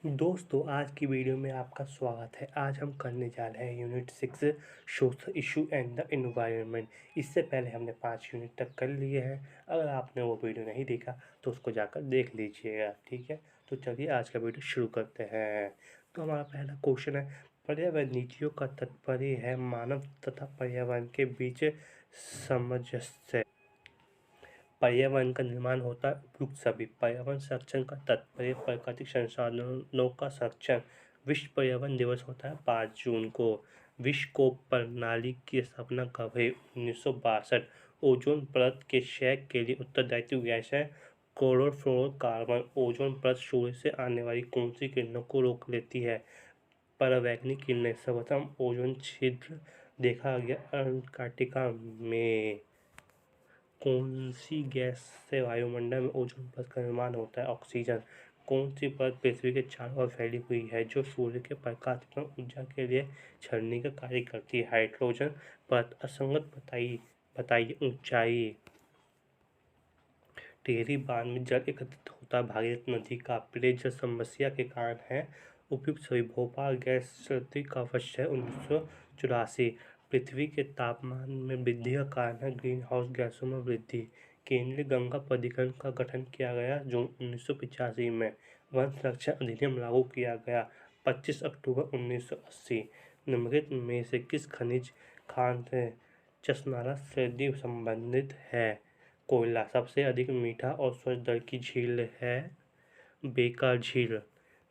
दोस्तों, आज की वीडियो में आपका स्वागत है। आज हम करने जा रहे हैं unit 6 social issue and the environment. इससे पहले हमने 5 यूनिट तक कर लिए हैं। अगर आपने वो वीडियो नहीं देखा तो उसको जाकर देख लीजिएगा, ठीक है। तो चलिए आज का वीडियो शुरू करते हैं। तो हमारा पहला क्वेश्चन है, पर्यावरण नीतियों का तात्पर्य है मानव तथा पर्यावरण के बीच सामंजस्य। पर्यावरण का निर्माण होता है उपयुक्त सभी। पर्यावरण संरक्षण का तात्पर्य प्राकृतिक संसाधनों का संरक्षण। विश्व पर्यावरण दिवस होता है 5 जून को। विश्व कोप प्रणाली की स्थापना कब हुई? 1962। ओजोन परत के क्षय के लिए उत्तरदायी गैस है क्लोरोफ्लोरोकार्बन। ओजोन परत सूर्य से आने वाली कौन सी किरणों को रोक लेती है? परावैंगनिक किरणें। सर्वप्रथम ओजोन छिद्र देखा गया अंटार्कटिका में। कौन सी गैस से वायुमंडल में ओजोन परत का निर्माण होता है? ऑक्सीजन। कौन सी परत पृथ्वी के चारों ओर फैली हुई है जो सूर्य के प्रकाश एवं ऊर्जा के लिए छड़ने का कार्य करती है? हाइड्रोजन परत। असंगत बताइए ऊंचाई। टिहरी बांध में जल एकत्रित होता भागीरथी नदी का। पेयजल समस्या के कारण है उपयुक्त सभी। भोपाल गैस संयंत्र का वर्ष है 1984। पृथ्वी के तापमान में वृद्धि का कारण है ग्रीन हाउस गैसों में वृद्धि। केंद्रीय गंगा प्राधिकरण का गठन किया गया जून 1985 में। वन संरक्षण अधिनियम लागू किया गया 25 अक्टूबर 1980। निम्नलिखित में से किस खनिज खान से चशनाला सदी संबंधित है? कोयला। सबसे अधिक मीठा और स्वच्छ जल की झील है बेकार झील।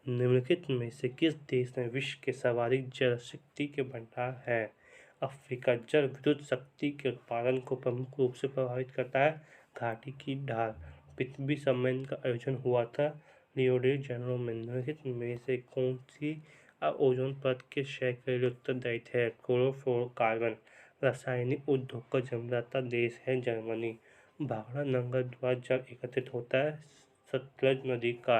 निम्नलिखित में से किस देश में विश्व के सर्वाधिक जल शक्ति के भंडार है? अफ्रीका। जल विद्युत शक्ति के उत्पादन को प्रमुख रूप से प्रभावित करता है घाटी की ढाल। पृथ्वी सम्मेलन का आयोजन हुआ था रियो डी जेनेरो में। निम्नलिखित में से कौन सी ओजोन परत के क्षय के लिए उत्तरदायी है? क्लोरोफ्लोरोकार्बन। रासायनिक उद्योग का जन्मदाता देश है जर्मनी। भाखड़ा नंगर द्वारा जल एकत्रित होता है सतलज नदी का।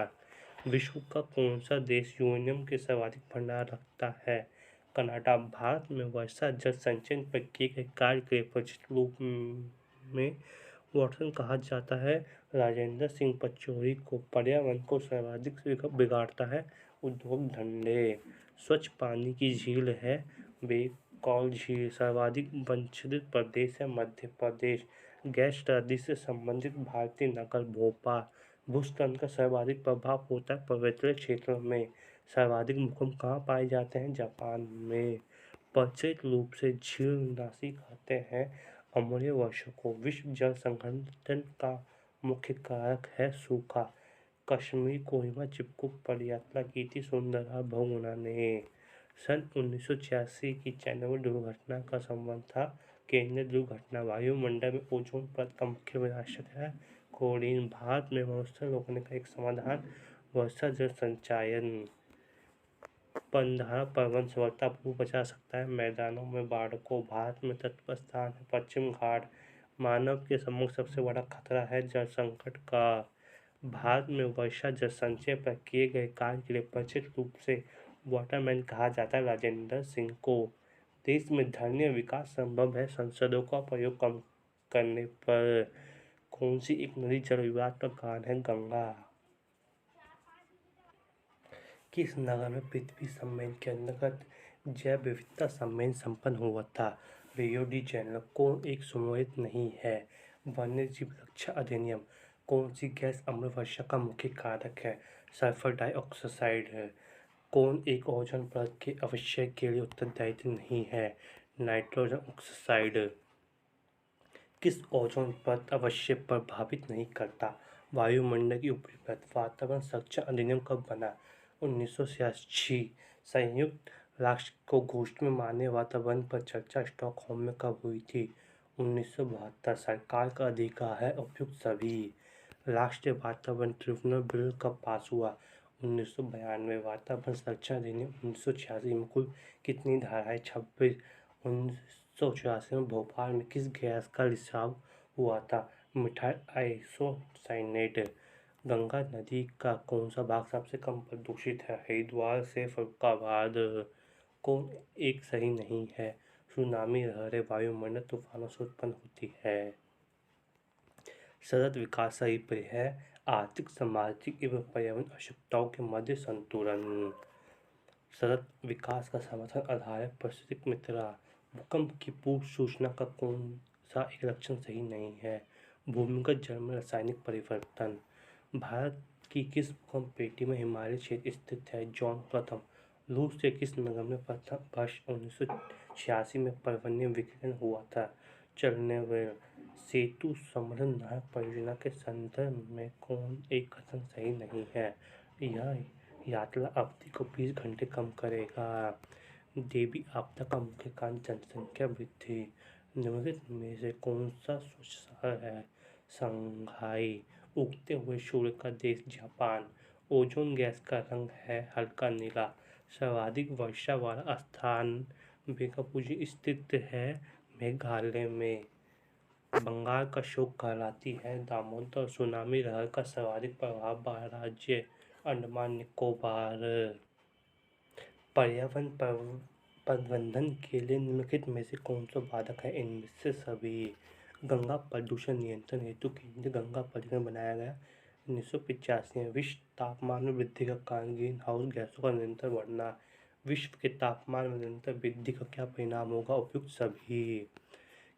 विश्व का कौन सा देश यूरेनियम के सर्वाधिक भंडार रखता है? कनाडा। भारत में वर्षा जल संचयन पर किए गए कार्य के परिचित रूप में वाटसन कहा जाता है राजेंद्र सिंह पचौरी को। पर्यावरण को सर्वाधिक बिगाड़ता है उद्योग धंधे। स्वच्छ पानी की झील है बेकौल झील। सर्वाधिक वंचित प्रदेश है मध्य प्रदेश। गैस नदी से संबंधित भारतीय नगर भोपाल। भूस्खलन का सर्वाधिक प्रभाव होता है पर्वतीय क्षेत्रों में। सर्वाधिक भूकंप कहाँ पाए जाते हैं? जापान में। प्रचलित रूप से झील राशि कहते हैं अम्लीय वर्षा को। विश्व जल संकट का मुख्य कारक है सूखा। कश्मीर कोहिमा चिपकू पदयात्रा की थी सुंदरा बहुगुणा ने। सन 1986 की चेरनोबिल दुर्घटना का संबंध था केंद्रीय दुर्घटना। वायुमंडल में ओजोन परत का मुख्य विनाशक है क्लोरीन। भारत में मरुस्थल रोकने का एक समाधान वर्षा जल संचयन। पंधारा पर्वत सफलतापूर्वक बचा सकता है मैदानों में बाढ़ को। भारत में तट पर स्थान है पश्चिम घाट। मानव के सम्मुख सबसे बड़ा खतरा है जल संकट का। भारत में वर्षा जल संचय पर किए गए कार्य के लिए परिचित रूप से वाटरमैन कहा जाता है राजेंद्र सिंह को। देश में धन्य विकास संभव है संसदों का प्रयोग कम करने पर। कौन सी एक नदी जल विवाद का कारण है? गंगा। किस नगर में पृथ्वी सम्मेलन के अंतर्गत जैव विविधता सम्मेलन संपन्न हुआ था? Rio de Janeiro. कौन एक समूहित नहीं है? वन्यजीव रक्षा अधिनियम। कौन सी गैस अम्ल वर्षा का मुख्य कारक है? सल्फर डाइऑक्साइड है। कौन एक ओजोन परत के अवक्षय के लिए उत्तरदायी नहीं है? Nitrogen oxide. किस ओजोन परत अवक्षय प्रभावित नहीं करता? वायुमंडल की ऊपरी परत। वातावरण संरक्षण अधिनियम कब बना? 1986। संयुक्त राष्ट्र को घोषणा में मानवीय वातावरण पर चर्चा स्टॉकहोम में कब हुई थी? 1972। सरकार का अधिकार है उपयुक्त सभी। राष्ट्रीय वातावरण ट्रिब्यूनल बिल कब पास हुआ? 1992। वातावरण संरक्षण अधिनियम 1986 में कुल कितनी धाराएं? 26। 1984 में भोपाल में किस गैस का रिसाव हुआ था? Methyl isocyanate. गंगा नदी का कौन सा भाग सबसे कम प्रदूषित है? हरिद्वार से फर्रुखाबाद। कौन एक सही नहीं है? सुनामी लहरें वायुमंडल तूफानों से उत्पन्न होती है। सतत विकास सही पे है आर्थिक, सामाजिक एवं पर्यावरण आवश्यकताओं के मध्य संतुलन। सतत विकास का समर्थन आधार है। पारिस्थितिक मित्रता। भूकंप की पूर्व सूचना का कौन सा एक लक्षण सही नहीं है? भूमिगत जल में रासायनिक परिवर्तन। भारत की किस भूकंप पेटी में हिमालय क्षेत्र स्थित है? जॉन प्रथम। रूस के किस नगर में प्रथम वर्ष 1986 में पर्वतीय विकिरण हुआ था? चर्नोबिल। सेतु समृद्ध नहर परियोजना के संदर्भ में कौन एक कथन सही नहीं है? यह यात्रा अवधि को 20 घंटे कम करेगा। देवी आपदा का मुख्य कारण जनसंख्या वृद्धि। निम्नलिखित में से कौन सा स्वच्छ शहर है? शंघाई। उगते हुए सूर्य का देश जापान। ओजोन गैस का रंग है हल्का नीला। सर्वाधिक वर्षा वाला स्थान बेगापुजी स्थित है मेघालय में। बंगाल का शोक कहलाती है दामोदर। सुनामी लहर का सर्वाधिक प्रभाव वाला राज्य अंडमान निकोबार। पर्यावरण प्रबंधन के लिए निम्नलिखित में से कौन सा बाधक है? इनमें से सभी। गंगा प्रदूषण नियंत्रण हेतु केंद्रीय गंगा प्राधिकरण बनाया गया 1985 में। विश्व तापमान में वृद्धि का कारण ग्रीन हाउस गैसों का निरंतर बढ़ना। विश्व के तापमान में निरंतर वृद्धि का क्या परिणाम होगा? उपयुक्त सभी।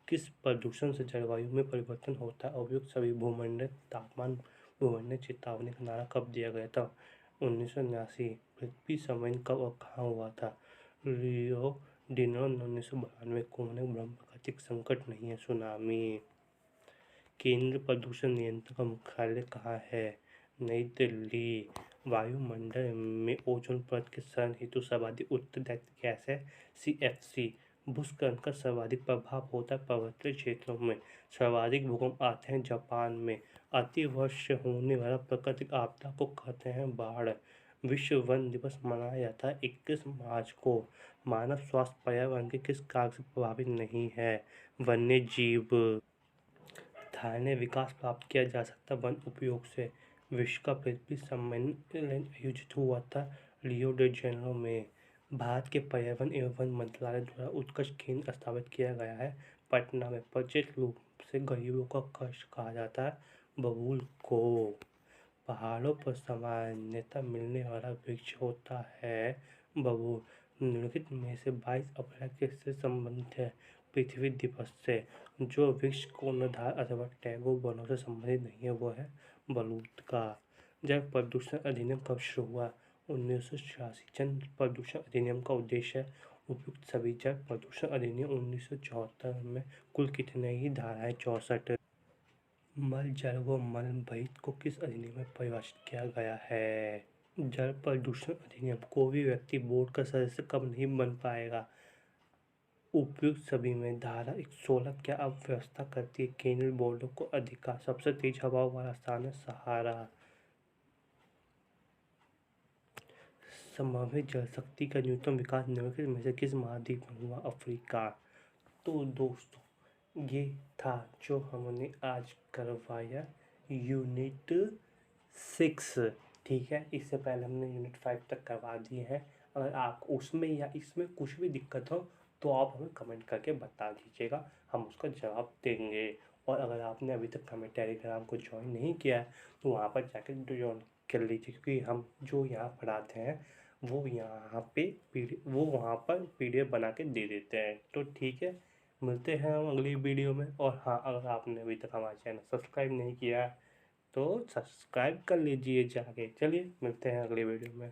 किस प्रदूषण से जलवायु में परिवर्तन होता है? उपयुक्त सभी। भूमंडल तापमान भूमंडल चेतावनी का नारा कब दिया गया था? 1989। पृथ्वी सम्मेलन कब और कहाँ हुआ था? Rio de Janeiro 1992। कोने ब्रह्म प्राकृतिक संकट नहीं है सुनामी। केंद्रीय प्रदूषण नियंत्रण का मुख्यालय कहाँ है? नई दिल्ली। वायुमंडल में ओजोन परत के क्षरण हेतु सर्वाधिक उत्तरदायी गैस है CFC। भूस्खलन का सर्वाधिक प्रभाव होता है पर्वतीय क्षेत्रों में। सर्वाधिक भूकंप आते हैं जापान में। अतिवर्ष से होने वाला प्राकृतिक आपदा को कहते हैं बाढ़। विश्व वन दिवस मनाया जाता है 21 मार्च को। मानव स्वास्थ्य पर्यावरण के किस कारक से प्रभावित नहीं है? वन्य जीव। स्थानीय विकास प्राप्त किया जा सकता वन उपयोग से। विश्व का पृथ्वी सम्मेलन आयोजित हुआ था रियो डी जेनेरो में। भारत के पर्यावरण एवं वन मंत्रालय द्वारा उत्कृष्ट केंद्र स्थापित किया गया है पटना में। प्रचलित रूप से गरीबों का कष्ट कहा जाता है बबूल को। पहाड़ों पर सामान्यतः मिलने वाला वृक्ष होता है बबूल। निम्नलिखित में से 22 अप्रैल किससे संबंधित है? पृथ्वी दिवस से। जो वृक्ष कोणधार अथवा टैगोर वनों से संबंधित नहीं है वो है बलूत का। जल प्रदूषण अधिनियम कब शुरू हुआ? 1986। जल प्रदूषण अधिनियम का उद्देश्य है उपयुक्त सभी। जल प्रदूषण अधिनियम 1974 में कुल कितने ही धाराएं? 64। मल जल व मल बहित को किस अधिनियम में परिभाषित किया गया है? जल प्रदूषण अधिनियम। कोई भी व्यक्ति बोर्ड का सदस्य कब नहीं बन पाएगा? उपयुक्त सभी में। धारा 116 क्या अब व्यवस्था करती है केंद्रीय बोर्डों को अधिकार? सबसे तेज हवाओं वाला स्थान है सहारा। संभावित जल शक्ति का न्यूनतम विकास निम्नलिखित में से किस महाद्वीप में हुआ? अफ्रीका। तो दोस्तों ये था जो हमने आज करवाया यूनिट 6। ठीक है, इससे पहले हमने यूनिट 5 तक करवा दिए हैं। अगर आप उसमें या इसमें कुछ भी दिक्कत हो तो आप हमें कमेंट करके बता दीजिएगा, हम उसका जवाब देंगे। और अगर आपने अभी तक हमें टेलीग्राम को ज्वाइन नहीं किया है तो वहाँ पर जाकर ज्वाइन कर लीजिए, क्योंकि हम जो यहाँ पढ़ाते हैं वो यहाँ पे वो वहाँ पर PDF बना के दे देते हैं। तो ठीक है, मिलते हैं हम अगली वीडियो में। और हाँ, अगर आपने अभी तक हमारा चैनल सब्सक्राइब नहीं किया तो सब्सक्राइब कर लीजिए जाके। चलिए मिलते हैं अगले वीडियो में।